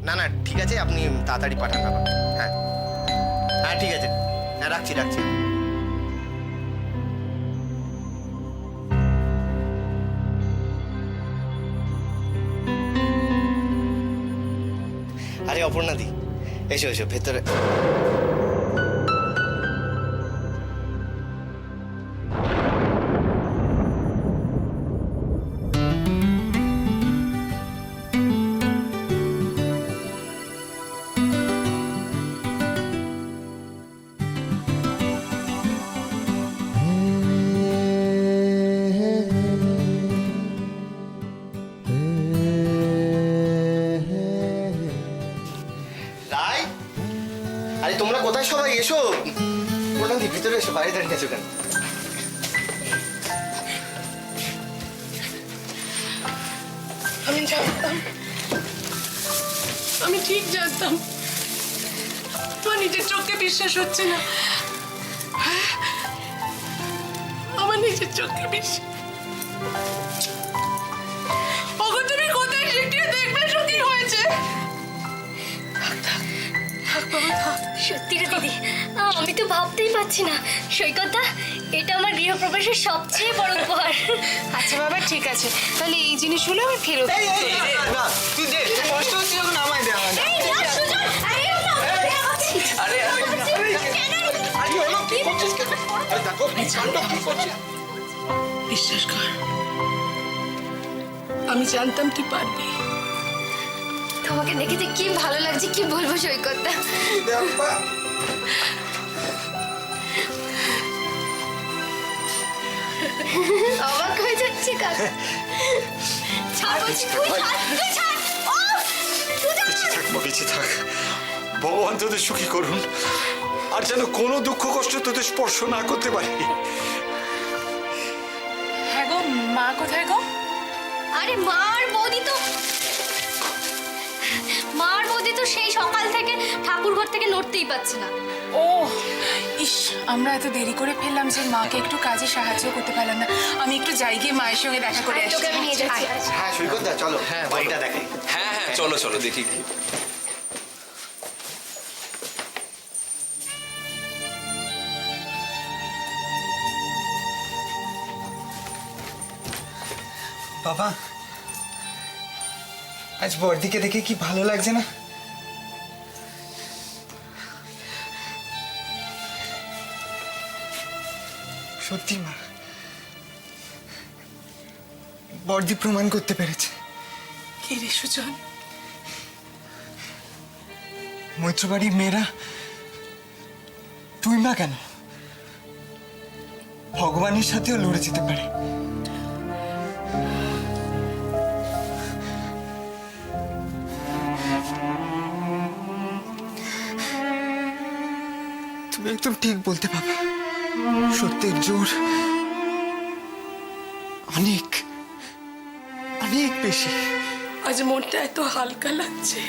না না ঠিক আছে, আপনি তাড়াতাড়ি পাঠান বাবা। হ্যাঁ হ্যাঁ ঠিক আছে, হ্যাঁ রাখছি রাখছি। আরে অপর্ণাদি, এসো এসো ভেতরে। রাই, আরে তোমরা কোথায় সবাই? এসো অপর্ণাদি, ভিতরে এসো, বাইরে দাঁড়িয়ে আছো কেন? আমি জানতাম, আমি ঠিক জানতাম। আমার নিজের চোখে বিশ্বাস হচ্ছে না, আমার নিজের চোখে বিশ্বাস। ওগো তুমি কোথায় শিখিয়ে দেখবে কি হয়েছে? থাক থাক থাক বাবা থাক। সত্যি রে দিদি, আমি তো ভাবতেই পারছি না সৈকতদা, এটা আমার গৃহপ্রবেশের সবচেয়ে বড় উপহার। আচ্ছা বাবা ঠিক আছে, তাহলে এই জিনিসগুলো আমি ফেরত দিই। না তুই দে, কষ্ট হচ্ছে যখন আমায় দে। আমায় এই না, সুজন, আরে ও না, আরে আরে হলো কি করছিস? আরে দেখো কাণ্ড কি করছিস? বিশ্বাস কর, আমি জানতাম তুই পারবি। তোমাকে দেখে যে কি ভালো লাগছে, কি বলবো সৈকতদা। অবাক হয়ে যাচ্ছে কাকা। ছাড় বলছি, তুই ছাড়, তুই ছাড়। ও, সুজন! বেঁচে থাক মা, বেঁচে থাক। ভগবান তোদের সুখী করুন, আর যেন কোনো দুঃখ কষ্ট তোদের স্পর্শ না করতে পারি। হ্যাঁ গো, মা কোথায় গো? আরে মার বৌদি তো সেই সকাল থেকে ঠাকুর ঘর থেকে নড়তেই পারছে না। ও ইস, আমরা এত দেরি করে ফেললাম যে মাকে একটু কাজে সাহায্য করতে পারলাম না। আমি একটু যাই গিয়ে মায়ের সঙ্গে দেখা করে আয়, আসছি। তোকে আমি নিয়ে যাচ্ছি। আয়। হ্যাঁ সৈকতদা চলো, হ্যাঁ বাড়িটা দেখাই। হ্যাঁ হ্যাঁ চলো চলো দেখি কি। বাবা, আজ বড়দিকে দেখে কি ভালো লাগছে না? সত্যি মা, বড়দি প্রমাণ করতে পেরেছে কি রে সুজন? মৈত্রবাড়ির মেয়েরা, তুই মা কেন, ভগবানের সাথেও লড়ে যেতে পারে। তুমি একদম ঠিক বলতে বাবা, সত্যের জোর অনেক অনেক বেশি। আজ মনটা এত হালকা লাগছে।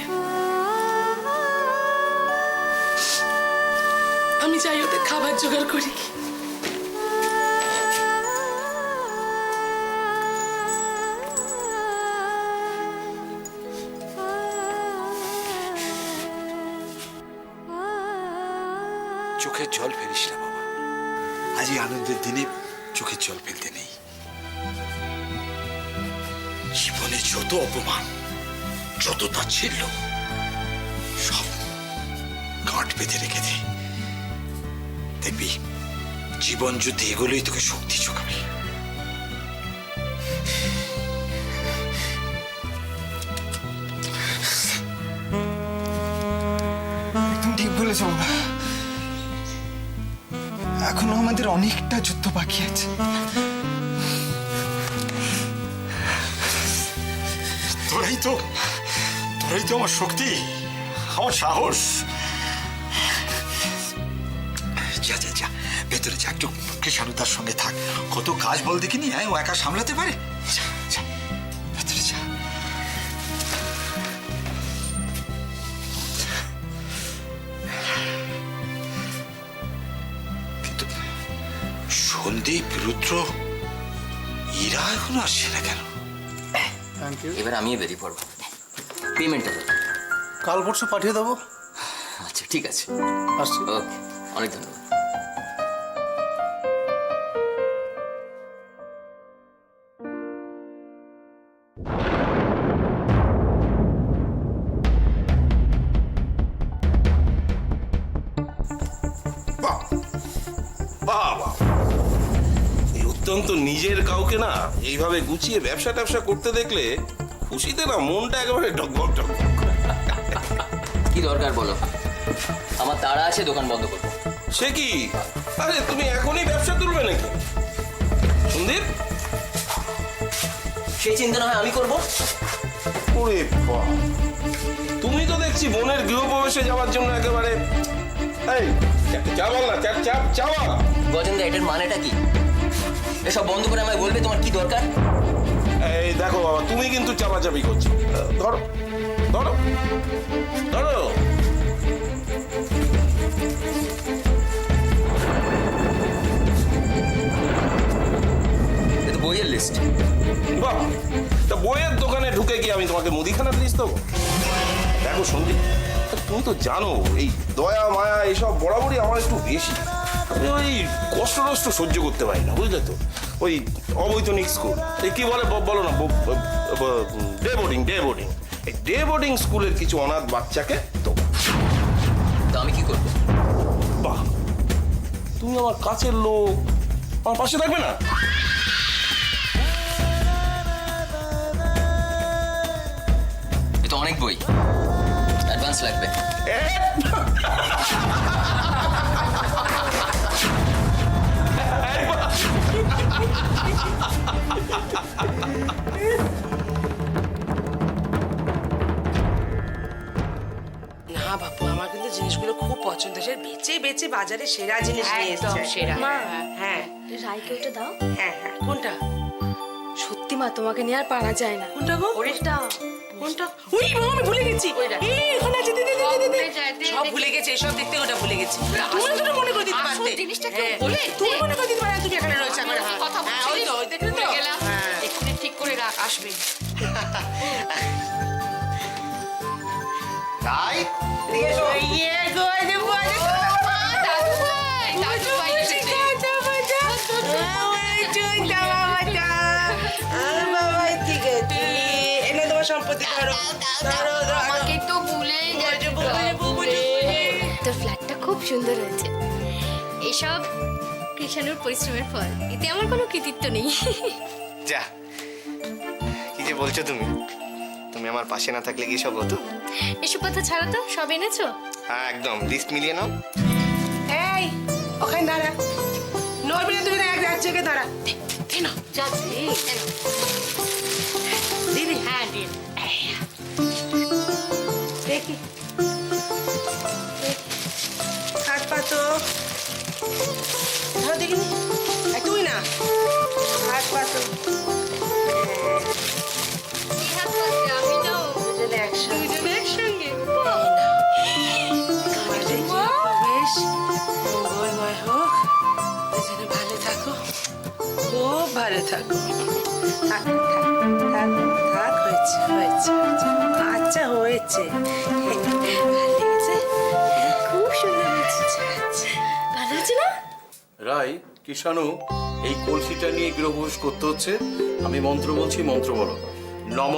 আমি যাই ওদের খাবার জোগাড় করি। চোখের জল ফেলিস না বাবা, আজ এই আনন্দের দিনে চোখের জল ফেলতে নেই। জীবনে যত অপমান, যত তাচ্ছিল্য, সব গাঁট বেঁধে রেখে দে। দেখবি জীবন যুদ্ধে এগুলোই তোকে শক্তি যোগাবে। একদম ঠিক বলেছ বাবা, এখনো আমাদের অনেকটা যুদ্ধ বাকি আছে। তোরাই তো আমার শক্তি, আমার সাহস। যা যা যা, ভেতরে যা, একটু কৃষাণুদার সঙ্গে থাক। কত কাজ বল দেখিনি, হ্যাঁ ও একা সামলাতে পারে। যা যা, ভেতরে যা। কিন্তু সন্দীপ, রুদ্র, এরা এখনো আসছে না কেন? এবার আমিও বেরিয়ে পড়বো। পেমেন্টটা দাও। কাল পরশু পাঠিয়ে দেবো। আচ্ছা ঠিক আছে, আসছি। ওকে, অনেক ধন্যবাদ। বাহ বাহ বাহ, এই অত্যন্ত নিজের কাউকে না এইভাবে গুছিয়ে ব্যবসা ট্যাবসা করতে দেখলে খুশিতে না মনটা একেবারে টকবক টকবক করে। কি দরকার বলো? আমার তাড়া আছে, দোকান বন্ধ করবো। সে কি, আরে তুমি এখনই ব্যবসা তুলবে নাকি সন্দীপ? সেই চিন্তা না হয় আমি করবো। ওরে বাহ, তুমি তো দেখছি বোনের গৃহপ্রবেশে যাওয়ার জন্য একেবারে এই চা বল না, চা বল। গজেন্দা, এটার মানেটা কি? এসব বন্ধ করে আমায় বলবে তোমার কি দরকার। এই দেখো বাবা, তুমি কিন্তু চাপাচাপি করছো। ধরো ধরো ধরো। এটা তো বইয়ের লিস্ট। বাহ, তা বইয়ের দোকানে ঢুকে গিয়ে আমি তোমাকে মুদিখানার লিস্ট দেবো? দেখো সন্দীপ, তুমি তো জানো এই দয়া মায়া এসব বরাবরই আমার একটু বেশি। আমি ওই কষ্ট নষ্ট সহ্য করতে পারি না, বুঝলে তো? ওই অবৈতনিক স্কুল, এই কি বলে বলো না, ডে বোর্ডিং। এই ডে বোর্ডিং স্কুলের কিছু অনাথ বাচ্চাকে তো। তো আমি কি করবো? বাহ, তুমি আমার কাছের লোক, আমার পাশে থাকবে না? এ তো অনেক বই, অ্যাডভান্স লাগবে। না বাপু, আমার কিন্তু জিনিসগুলো খুব পছন্দ, সে বেচে বেচে বাজারে সেরা জিনিস নিয়ে একদম এসেছে। সেরা। মা হ্যাঁ রাইকে ওটা দাও। হ্যাঁ হ্যাঁ, কোনটা সত্যি মা, তোমাকে নিয়ে আর পারা যায় না। কোনটা গো? ওটা কোনটা? ওই মা, আমি ভুলে গেছি। এই এখানে আছে, দে দে দে দে, ভুলে যায়, দে, সব দে। ভুলে গেছে, সব দেখতে ওটা ভুলে গেছি। তুমি তো মনে করে দিতে আসল পারতে। জিনিসটা কেউ হ্যাঁ, বলে? তুমি মনে করে দিতে পারো, তুমি এখানে রয়েছে আমার। আমার কথা হ্যাঁ, ওই বলছিস? তো, ওই দেখলে তো? ভুলে গেলাম। হ্যাঁ। এক্ষুনি ঠিক করে রাখ, আসবে। তাই ইয়ে গো, এই যে বলে তো। দাদু ভাই এসেছে। সম্পত্তি ধরো ধরো ধরো। আমাকে তো ভুলেই গেছে। তোর ফ্ল্যাটটা খুব সুন্দর হয়েছে। এসব কৃষাণুর পরিশ্রমের ফল, এতে আমার কোনো কৃতিত্ব নেই। যা, কি যে বলছো তুমি? তুমি আমার পাশে না থাকলে কি সব হতো? এসব কথা ছাড়া তো সব এনেছো। হ্যাঁ একদম, লিস্ট মিলিয়ে নাও। এই ওখানে দাঁড়া, নড়বি না, তুমি এক জায়গায় দাঁড়া। যা দিদি, হ্যাঁ দিন। দেখি হাত পাতো ধরো দেখিনি। তুই না, হাত পাতো। আমি নাও। দুজনে একসঙ্গে। দুজনে একসঙ্গে। আমাদের গৃহপ্রবেশ মঙ্গলময় হোক, দুজনে ভালো থাকো, খুব ভালো থাকো। থাক থাক থাক থাক, হয়েছে হয়েছে হয়েছে। আচ্ছা হয়েছে, ভালো লেগেছে? খুব সুন্দর হয়েছে। ভালো আছে না? রাই, কিষাণু, এই কলসিটা নিয়ে গৃহপ্রবেশ করতে হচ্ছে। আমি মন্ত্র বলছি, মন্ত্র বলো। নম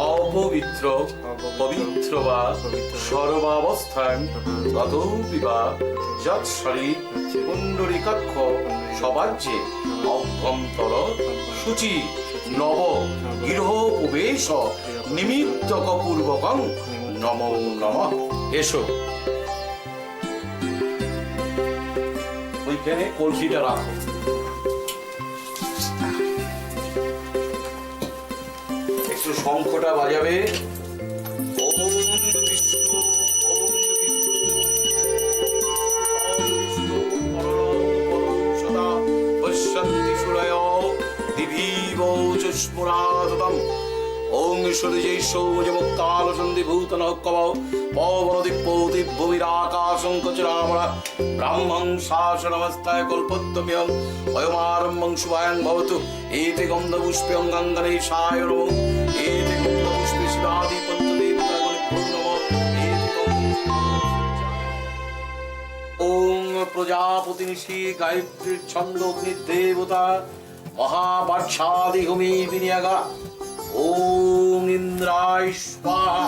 অপবিত্র পবিত্র বা সর্বাবস্থান গত বিবা যৎসারি পুণ্ডরিকাক্ষ সবাজ্যে অভ্যন্তর শুচি নব গৃহপ্রবেশ নিমিত্তক পূর্বকং নমো নমঃ। এসো, ওইখানে কলসিটা রাখো। একটু শঙ্খটা বাজাবে। ওম বিষ্ণু ওম বিষ্ণু ওম বিষ্ণু পরম সদা পশ্যন্তি সুরয় দিভিব চস্মুরাদতম। ওং সূর্যৈশ্বর্যমুক্তাল সন্ধিভূতন কব পবনদিক্পৌতি ভূমিরাকাশং কচরামরা ব্রাহ্মং শাসনমস্তায় কল্পত্তম্যং অয়মারম্ভং শুভায়ং ভবতু। এতে গন্ধপুষ্পেয়ং গঙ্গনেশায় নমঃ। এতে গন্ধপুষ্পে শিবাদি পঞ্চদেবতাগণেভ্যো নমঃ। প্রজাপতি ঋষি গায়ত্রীর ছন্দ অগ্নিদেবতা মহাপার্ষাদিহুমি বিনিয়াগা ওম ইন্দ্রায় স্বাহা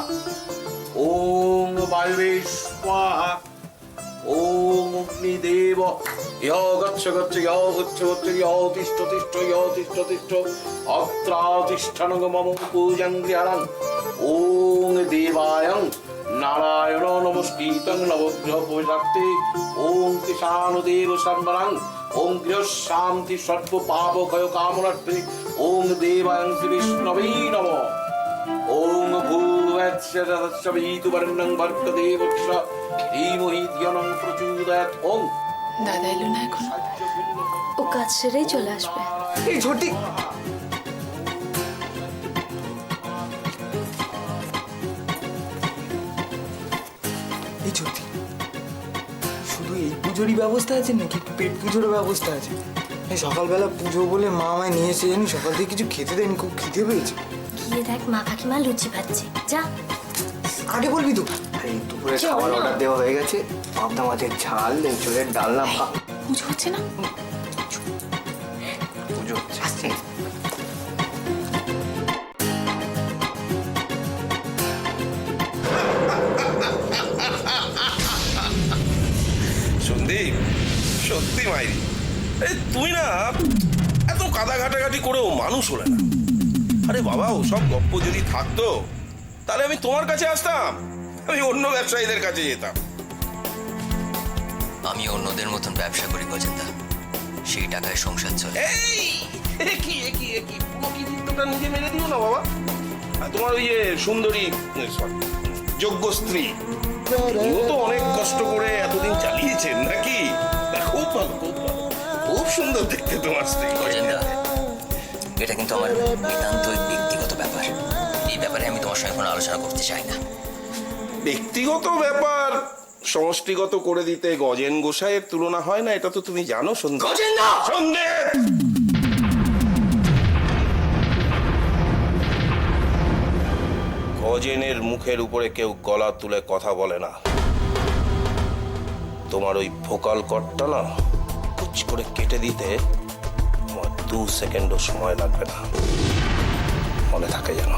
ওম বায়ুবে স্বাহা ওম অগ্নিদেব ইহ গচ্ছ গচ্ছ ইহ গচ্ছ গচ্ছ ইহ তিষ্ঠ তিষ্ঠ ইহ তিষ্ঠ তিষ্ঠ অত্রাতিষ্ঠন মম পূজং গৃহাণং ওম দেবায়ং নারায়ণ নমস্কৃতং নবগ্রহ পবিত্রার্থে ওম কৃষাণুদেব সর্বরং ওম গৃহ শান্তি সর্ব পাপ ক্ষয় কামনার্থে ওম দেবায়ং শ্রী বিষ্ণবে নমঃ ওম ভূর্ভুবস্সবিতুর্বরেণ্যং ভর্গদেবস্য ধীমহি ধিয়ো প্রচোদয়াৎ ওম দাদা এলো না এখন? ও কাজ সেরেই চলে আসবে। এই ঝটি এই ঝটি শুধু এই পুজোরই ব্যবস্থা আছে নাকি পেট পুজোরও ব্যবস্থা আছে? এই সকালবেলা পুজো বলে মা আমায় নিয়ে এসে জানি সকাল থেকে কিছু খেতে দেয়নি, খুব খিদে পেয়েছে। গিয়ে দেখ মা কাকিমা লুচি ভাজছে, যা। আগে বলবি তো। আরে দুপুরে খাবার অর্ডার দেওয়া হয়ে গেছে, পাবদা মাছের ঝাল, এঁচোড়ের ডালনা, পুজো হচ্ছে না? পুজো আসছে। সন্দীপ, সত্যি মাইরি, তুই না এত কাদা ঘাটাঘাটি করেও মানুষ হলে না। আরে বাবা, ও সব গপ্প যদি থাকতো তাহলে আমি তোমার কাছে আসতাম, আমি অন্য ব্যবসায়ীদের কাছে যেতাম। আমি অন্যদের মতন ব্যবসা করি গজেন্দা, সেই টাকায় সংসার চলে। এই কি পুরো কৃতিত্বটা নিজে মেরে দিও না বাবা। আর তোমার ওই যে সুন্দরী sorry, যোগ্য স্ত্রী, তিনিও তো অনেক কষ্ট করে এতদিন চালিয়েছেন নাকি? খুব ভালো, খুব ভালো, খুব সুন্দর দেখতে তোমার স্ত্রী। গজেন্দা, এটা কিন্তু আমার নিতান্তই ব্যক্তিগত ব্যাপার। এই ব্যাপারে আমি তোমার সঙ্গে কোনো আলোচনা করতে চাই না। ব্যক্তিগত ব্যাপার সমষ্টিগত করে দিতে গজেন গোসাইয়ের তুলনা হয় না, এটা তো তুমি জানো। গজেন্দা! সন্দীপ! গজেনের মুখের উপরে কেউ গলা তুলে কথা বলে না। তোমার ওই ভোকাল কর্ডটা না কুচ করে কেটে দিতে আমার 2 সেকেন্ডও সময় লাগবে না, মনে থাকে যেন,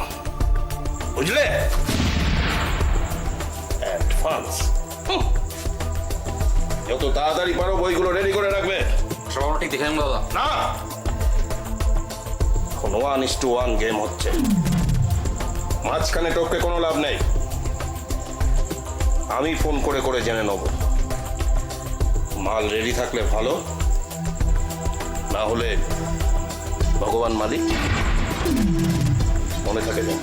বুঝলে? অ্যাডভান্স। যত তাড়াতাড়ি পারো বইগুলো রেডি করে রাখবে। সব ঠিক দেখে নেব বাবা। না, এখন 1:1 গেম হচ্ছে, মাঝখানে টপকে কোনো লাভ নেই। আমি ফোন করে করে জেনে নেব, মাল রেডি থাকলে ভালো, না হলে ভগবান মালিক, মনে থাকে যেন।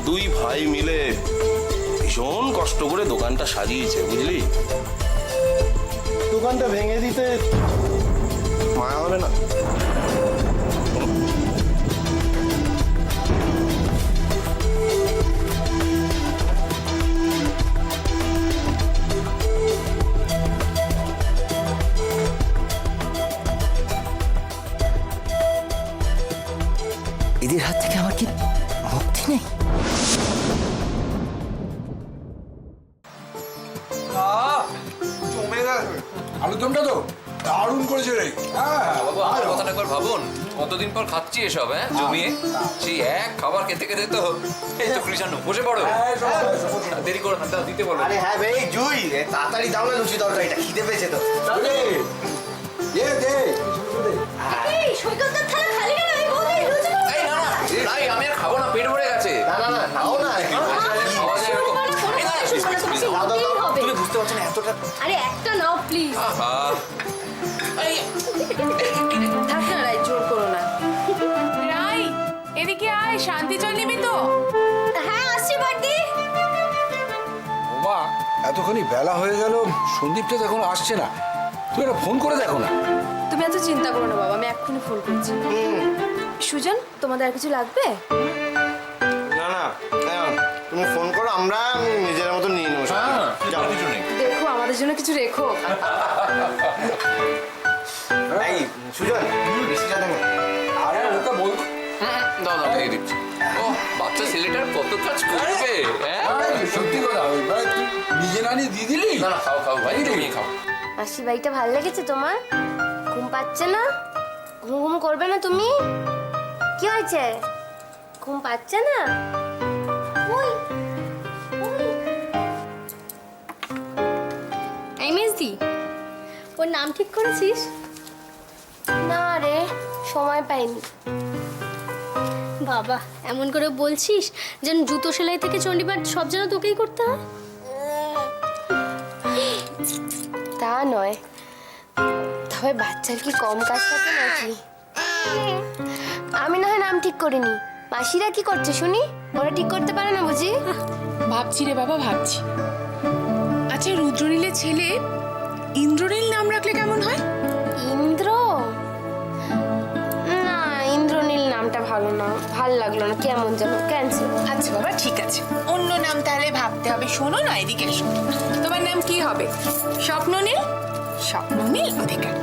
দুই ভাই মিলে ভীষণ কষ্ট করে দোকানটা সাজিয়েছে, বুঝলি? দোকানটা ভেঙে দিতে মায়া হবে না? এদের হাত থেকে আমার কি মুক্তি নেই? আলুদমটা তো দারুণ করেছে রে। বাবা, আমার কথাটা একবার ভাবুন, কতদিন পর খাচ্ছি এসব, হ্যাঁ, জমিয়ে। সেই এক খাবার খেতে খেতে তো এই তো কৃষাণু বসে পড়ো, দেরি করো না, দাও দিতে বলো। আরে হ্যাঁ ভাই, জুই তাড়াতাড়ি দাও না লুচি তরকারিটা, খিদে পেয়েছে তো। এই সৈকতদার থালা খালি কেন? আমি বলতেই লুচি করব। এই না না, নাই, আমি আর খাবো না, পেট ভরে গেছে। না না না, নাও না। খাওয়া যায় এরকম। এই না, দাও দাও দাও। তুমি বুঝতে পারছো না এতটা। আরে একটা নাও প্লিজ। আহা, এই থাক না রাই, জোর করো না। রাই, এদিকে আয়, শান্তি জল নিবি তো? হ্যাঁ আসছি বাড়ি। বাবা, এতখানি বেলা হয়ে গেল, সন্দীপটা তো এখন আসছে না। তুই একটা ফোন করে দেখো না। তুমি এত চিন্তা করো না বাবা, আমি এক্ষুনি ফোন করছি। সুজন, তোমাদের আর কিছু লাগবে? না না, তুমি ফোন করো, আমরা নিজের মতো নিয়ে নেবো। যাও। কিছু নেই। দেখো আমাদের জন্য কিছু রেখো। এই সুজন, বৃষ্টিটা দেখো। আরে ওটা বল। দাও দাও, দিয়ে দিচ্ছি। ও বাচ্চা ছেলেটার কত কাজ করবে হ্যাঁ সত্যি কথা মানে তুই নিজে না নিয়ে দিয়ে দিলি না না খাও খাও ভাই তুমি খাও মাসি বাড়িটা ভালো লেগেছে তোমার? ঘুম পাচ্ছে না? ঘুম ঘুম করবে না তুমি? কি হয়েছে? ঘুম পাচ্ছে না? ওই ওই এই মেজদি, ওর নাম ঠিক করেছিস? না রে, সময় পাইনি। বাবা, এমন করে বলছিস যেন জুতো সেলাই থেকে চণ্ডীপাঠ সব যেন তোকেই করতে হয়। তা নয়, তবে বাচ্চার কি কম কাজ থাকে নাকি? আমি না হয় নাম ঠিক করিনি, মাসিরা কি করছে শুনি? ওরা ঠিক করতে পারে না বুঝি? ভাবছি রে বাবা, ভাবছি। আচ্ছা, রুদ্রনীলের ছেলে ইন্দ্রনীল নাম রাখলে কেমন হয়? ইন্দ্র? না, ইন্দ্রনীল নামটা ভালো না, ভাল লাগলো না, কেমন যেন, ক্যান্সেল। আচ্ছা বাবা, ঠিক আছে, অন্য নাম তাহলে ভাবতে হবে। শোনো না, এদিকে এসো। তোমার নাম কি হবে? স্বপ্ননীল? স্বপ্ননীল অধিকারী।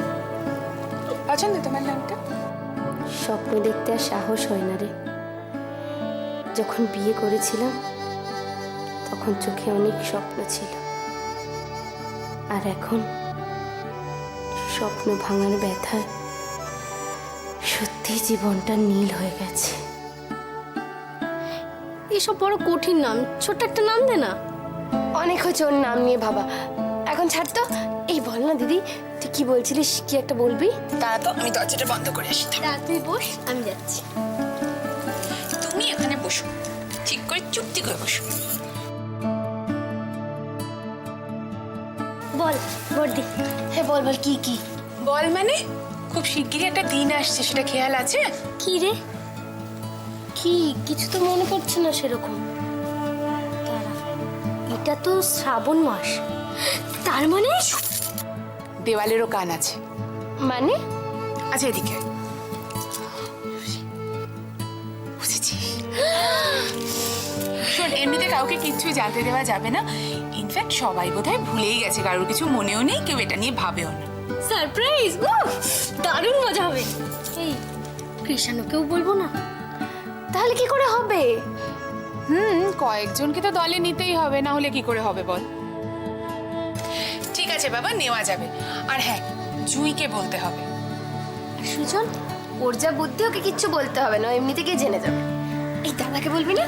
পছন্দ তোমার নামটা? স্বপ্ন দেখতে আর সাহস হয় না রে। যখন বিয়ে করেছিলাম তখন চোখে অনেক স্বপ্ন ছিল, আর এখন স্বপ্ন ভাঙার ব্যথায় সত্যি জীবনটা নীল হয়ে গেছে। এসব বড় কঠিন নাম, ছোট্ট একটা নাম দে না। অনেক হয়েছে ওর নাম নিয়ে ভাবা, এখন ছাড় তো। এই বল না দিদি, তুই কি বলছিলিস? কি একটা বলবি? তারা তো আমি দরজাটা বন্ধ করে আসি। তুই বস, আমি যাচ্ছি। তুমি এখানে বসো, ঠিক করে চুপটি করে বসো। বল বর্দি। হ্যাঁ বল বল, কি কি বল মানে? খুব শিগগিরই একটা দিন আসছে, সেটা খেয়াল আছে? কি রে? কি কিছু তো মনে পড়ছে না সেরকম। দাঁড়া, এটা তো শ্রাবণ মাস, তার মানে দেওয়ালেরও কান আছে। মানে? আচ্ছা, এদিকে বুঝেছি। শোন, এমনিতে কাউকে কিচ্ছু জানতে দেওয়া যাবে না। ইনফ্যাক্ট সবাই বোধহয় ভুলেই গেছে, কারোর কিছু মনেও নেই, কেউ এটা নিয়ে ভাবেও না। সারপ্রাইজ! দারুণ মজা হবে। এই কৃষাণুকেও বলবো না? তাহলে কি করে হবে? কয়েকজনকে তো দলে নিতেই হবে, না হলে কি করে হবে বল? ঠিক আছে বাবা, নেওয়া যাবে। আর হ্যাঁ, জুঁইকে বলতে হবে। সুজন, ওর যা বুদ্ধি, ওকে কিচ্ছু বলতে হবে না, এমনি থেকেই জেনে যাবে। এই দাদাকে বলবি না?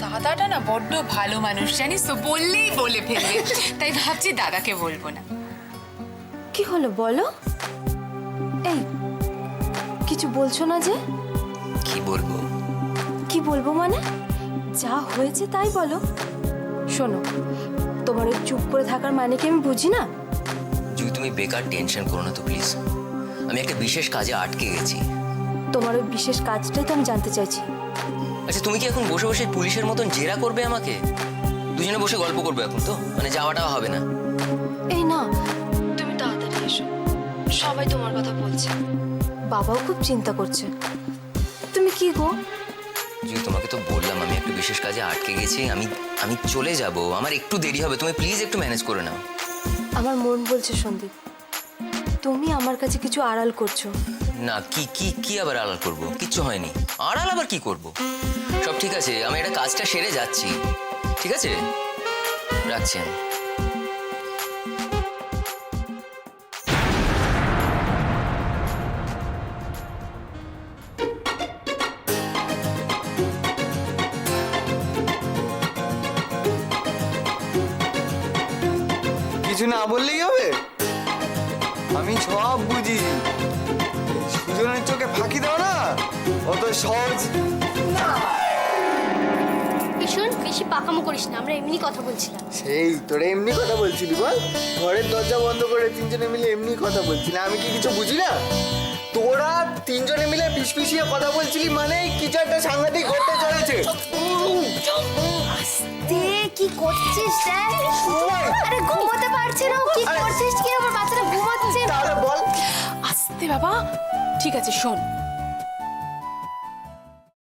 দাদাটা না বড্ড ভালো মানুষ, জানিস তো, বললেই বলে ফেলবে। তাই ভাবছি দাদাকে বলবো না। কি হলো বলো? এই কিছু বলছো না যে? কি বলবো? কি বলবো মানে? যা হয়েছে তাই বলো। শোনো, তোমার ওই চুপ করে থাকার মানে কি আমি বুঝি না? যদি তুমি বেকার টেনশন করো না তো প্লিজ। আমি একটা বিশেষ কাজে আটকে গেছি। তোমার ওই বিশেষ কাজটাই তো আমি জানতে চাইছি। আচ্ছা, তুমি কি এখন বসে বসে পুলিশের মতন জেরা করবে আমাকে? দুজনে বসে গল্প করবে এখন তো, মানে যাওয়াটা হবে না। এই না, তুমি তাড়াতাড়ি এসো, সবাই তোমার কথা বলছে, বাবাও খুব চিন্তা করছে। তুমি কি গো? যদি তোমাকে তো বললাম আমি একটা বিশেষ কাজে আটকে গেছি, আমি চলে যাব, আমার একটু দেরি হবে, তুমি প্লিজ একটু ম্যানেজ করে নাও। আমার মন বলছে সন্দীপ, তুমি আমার কাছে কিছু আড়াল করছো। না, কি কি কি আবার আড়াল করব? কিচ্ছু হয়নি। আড়াল আবার কি করব? সব ঠিক আছে, আমি একটা কাজটা সেরে যাচ্ছি। ঠিক আছে, রাখছি আমি। কিছু না বললেই হবে? আমি সব বুঝি। সুজনের চোখে ফাঁকি দাও না, অত সহজ না। ভীষণ বেশি পাকামো করিস না, আমরা এমনি কথা বলছিলাম। সেই তোরা এমনি কথা বলছিলি বল? ঘরের দরজা বন্ধ করে তিনজনে মিলে এমনি কথা বলছিলি, আমি কি কিছু বুঝি না? তোরা তিনজনে মিলে ফিসফিসিয়ে কথা বলছিলি মানে কিছু একটা সাংঘাতিক ঘটতে চলেছে। কি করছিস আরে ঘুমোতে পারছে না, কি করছিস? কি আমার বাচ্চাটা ঘুমাচ্ছে? তাহলে বল। আস্তে বাবা, ঠিক আছে, শোন,